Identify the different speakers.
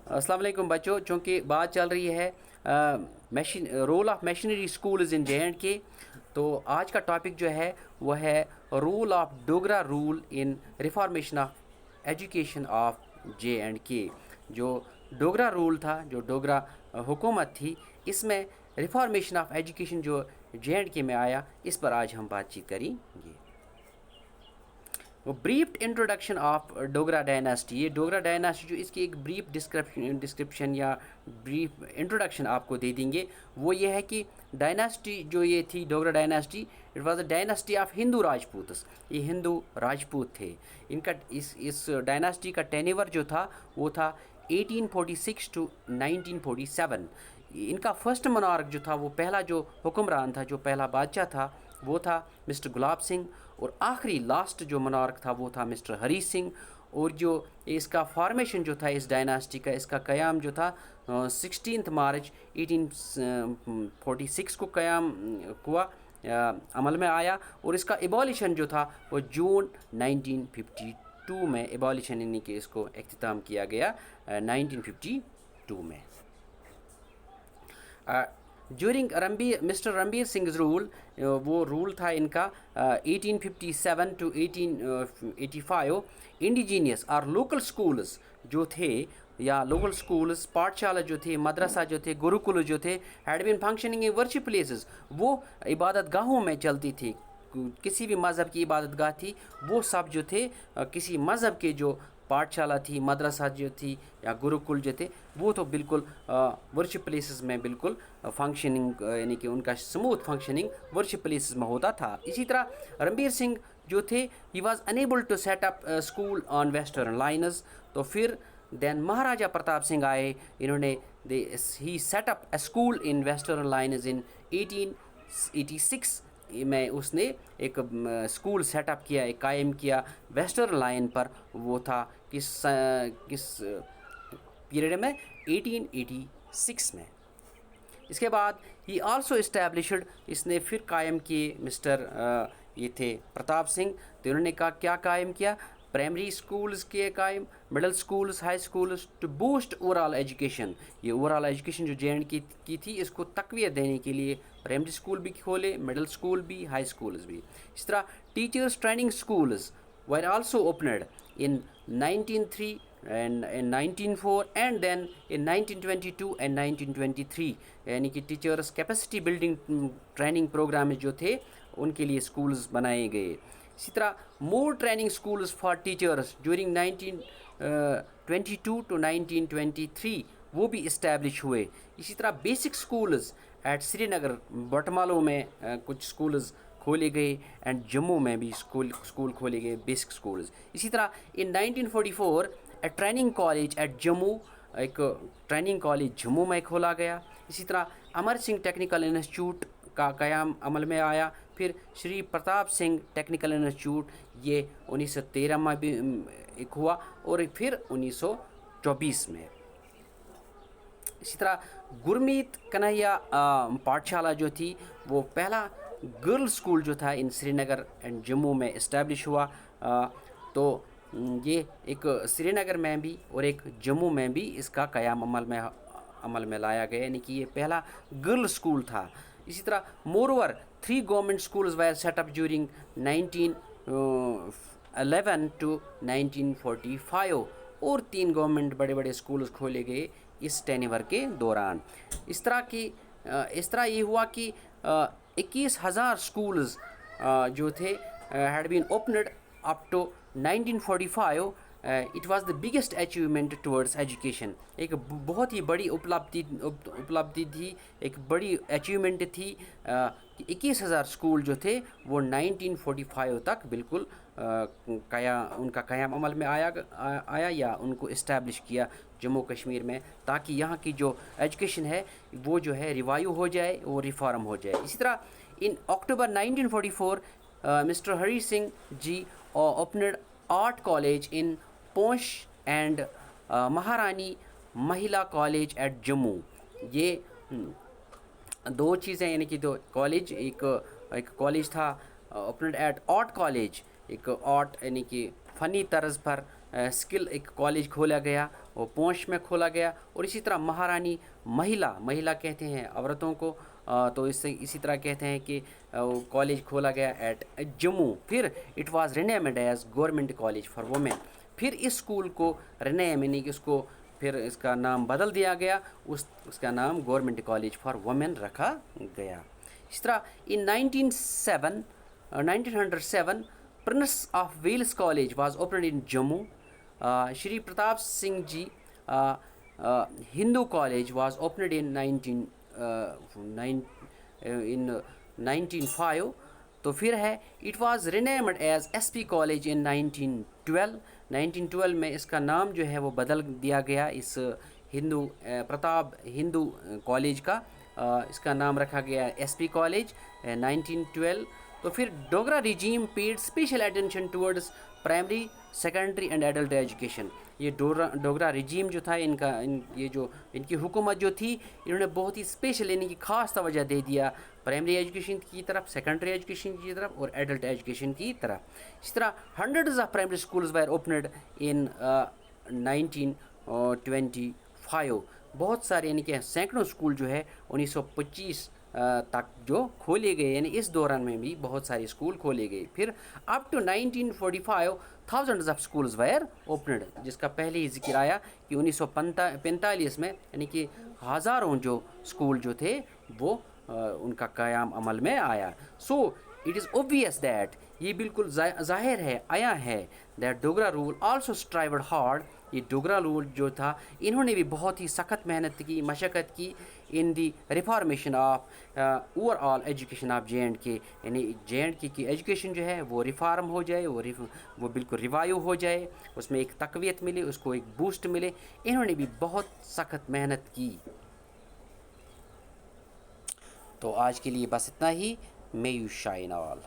Speaker 1: السلام علیکم بچوں. چونکہ بات چل رہی ہے role of missionary schools in J and K, تو آج کا ٹاپک جو ہے وہ ہے role of Dogra rule in reformation of education of J and K. جو ڈوگرا رول تھا، جو ڈوگرا حکومت تھی، اس میں ریفارمیشن آف ایجوکیشن جو جے اینڈ کے میں آیا، اس پر آج ہم بات چیت کریں گے. Briefed introduction of Dogra dynasty. یہ ڈوگرا ڈائناسٹی جو اس کی ایک بریف ڈسکرپشن یا بریف انٹروڈکشن آپ کو دے دیں گے. وہ یہ ہے کہ ڈائناسٹی جو یہ تھی Dogra dynasty, it was a dynasty of Hindu Rajputs. یہ ہندو راجپوت تھے. ان کا اس ڈائناسٹی کا ٹینیور جو تھا وہ تھا 1846 ٹو 1947. ان کا فرسٹ منارک جو تھا، وہ پہلا جو حکمران تھا، جو پہلا بادشاہ تھا، وہ تھا مسٹر گلاب سنگھ. اور آخری لاسٹ جو منارک تھا وہ تھا مسٹر ہری سنگھ. اور جو اس کا فارمیشن جو تھا اس ڈائناسٹی کا، اس کا قیام جو تھا 16 مارچ 1846 کو قیام ہوا، عمل میں آیا. اور اس کا ایبولیشن جو تھا وہ جون 1952 میں ایبولیشن، یعنی کہ اس کو اختتام کیا گیا 1952 میں. During mister Ranbir Singh rule, وہ رول تھا ان کا 1857 ٹو 1885. انڈیجینئس اور لوکل اسکولز جو تھے، یا لوکل اسکولز پاٹھ شالہ جو تھے، مدرسہ جو تھے، گروکل جو تھے، had been functioning in worship places. وہ عبادت گاہوں میں چلتی تھی. کسی بھی مذہب کی عبادت گاہ تھی، وہ سب جو تھے کسی مذہب کے جو پاٹھ شالہ تھی، مدرسہ جو تھی یا گروکل جو تھے، وہ تو بالکل ورشپ پلیسز میں بالکل فنکشننگ، یعنی کہ ان کا سموتھ فنکشننگ ورشپ پلیسز میں ہوتا تھا. اسی طرح رنبیر سنگھ جو تھے، he was enable to set up school on western lines. تو پھر دین مہاراجہ پرتاپ سنگھ آئے، انہوں نے he set up a school in western lines in 1886 میں. اس نے ایک اسکول سیٹ اپ کیا، ایک قائم کیا ویسٹرن لائن پر. وہ تھا کس پیریڈ میں؟ 1886 میں. اس کے بعد ہی آلسو اسٹیبلشڈ، اس نے پھر قائم کیے مسٹر یہ تھے پرتاپ سنگھ. تو انہوں نے کیا قائم کیا؟ پرائمری اسکولز کے قائم، middle schools, high schools, to boost overall education. یہ اوور آل ایجوکیشن جو جے اینڈ کی تھی، اس کو تقویت دینے کے لیے پرائمری اسکول بھی کھولے، مڈل اسکول بھی، ہائی اسکولز بھی. اس طرح teachers training schools were also opened in 1903 and in 1904 and then in 1922 and 1923. یعنی کہ teachers capacity building training programme جو تھے، ان کے لیے اسکولز بنائے گئے. اسی طرح more training schools for teachers during 1922 to 1923 وہ بھی اسٹیبلش ہوئے. اسی طرح basic schools at Srinagar, Batmaloo میں کچھ اسکولز کھولے گئے، اینڈ جموں میں بھی اسکول کھولے گئے، بیسک اسکولز. اسی طرح in 1944 a training college at Jammu, ایک ٹریننگ کالج جموں میں کھولا گیا. اسی طرح امر سنگھ ٹیکنیکل انسٹیٹیوٹ کا قیام عمل میں آیا. پھر شری پرتاپ سنگھ ٹیکنیکل انسٹیٹیوٹ، یہ 1913 میں بھی ایک ہوا، اور پھر 1924 میں. اسی طرح گرمیت کنہیا پاٹھ شالہ جو تھی، وہ پہلا گرل اسکول جو تھا ان سری نگر اینڈ جموں میں اسٹیبلش ہوا. تو یہ ایک سری نگر میں بھی اور ایک جموں میں بھی اس کا قیام عمل میں لایا گیا، یعنی کہ یہ پہلا گرل اسکول تھا. اسی طرح more over 3 government schools were set up during 1911 to 1945، اور 3 گورنمنٹ بڑے بڑے اسکولز کھولے گئے اس ٹینیور کے دوران. اس طرح یہ ہوا کہ 21,000 اسکولز جو تھے had been opened up to 1945. It was the biggest achievement towards education. ایک بہت ہی بڑی اپلبدھی تھی، ایک بڑی اچیومنٹ تھی کہ 21,000 اسکول جو تھے وہ 1945 تک بالکل ان کا قیام عمل میں آیا یا ان کو اسٹیبلش کیا جموں کشمیر میں، تاکہ یہاں کی جو ایجوکیشن ہے وہ جو ہے ریوائیو ہو جائے، وہ ریفارم ہو جائے. اسی طرح in October 1944 mister Hari Singh ji opened art college in Poonch and Maharani Mahila college at Jammu. یہ 2 چیزیں، یعنی کہ 2 کالج، ایک کالج تھا اوپنڈ ایٹ آرٹ کالج، ایک آرٹ یعنی کہ فنی طرز پر اسکل ایک کالج کھولا گیا، وہ پونچھ میں کھولا گیا، اور اسی طرح مہارانی مہیلا کہتے ہیں عورتوں کو، تو اسی طرح کہتے ہیں کہ کالج کھولا گیا ایٹ جموں. پھر it was renamed as government college for women. پھر اس اسکول کو رینیم یعنی کہ اس کو پھر اس کا نام بدل دیا گیا، اس کا نام گورنمنٹ کالج فار وومین رکھا گیا. اس طرح in 1907 prince of Wales college was opened in Jammu. Shri Pratap Singh ji Hindu college was opened in 1905. تو پھر ہے it was renamed as S P college in 1912. 1912 میں اس کا نام جو ہے وہ بدل دیا گیا، اس پرتاپ ہندو کالج کا اس کا نام رکھا گیا ایس پی کالج 1912. تو پھر Dogra regime paid special attention towards primary, secondary and adult education. یہ ڈوگرا ریجیم جو تھا ان کی حکومت جو تھی، انہوں نے بہت ہی اسپیشل یعنی کہ خاص توجہ دے دیا پرائمری ایجوکیشن کی طرف، سیکنڈری ایجوکیشن کی طرف اور ایڈلٹ ایجوکیشن کی طرف. اس طرح hundreds of primary schools were opened in 1925. بہت سارے یعنی کہ سینکڑوں اسکول جو ہے 1925 تک جو کھولے گئے، یعنی اس دوران میں بھی بہت سارے اسکول کھولے گئے. پھر up to 1945 thousands of schools were opened, جس کا پہلے ہی ذکر آیا کہ 1945 میں یعنی کہ ہزاروں جو اسکول جو تھے وہ ان کا قیام عمل میں آیا. سو اٹ از اوبویس دیٹ، یہ بالکل ظاہر ہے، آیا ہے that Dogra rule also strived hard. یہ ڈوگرا رول جو تھا انہوں نے بھی بہت ہی سخت محنت کی، مشقت کی in the reformation of overall education of J and K. یعنی جے اینڈ کے کی ایجوکیشن جو ہے وہ ریفارم ہو جائے، وہ بالکل ریوائیو ہو جائے، اس میں ایک تقویت ملے، اس کو ایک بوسٹ ملے. انہوں نے بھی بہت سخت محنت کی. تو آج کے لیے بس اتنا ہی. May you shine all.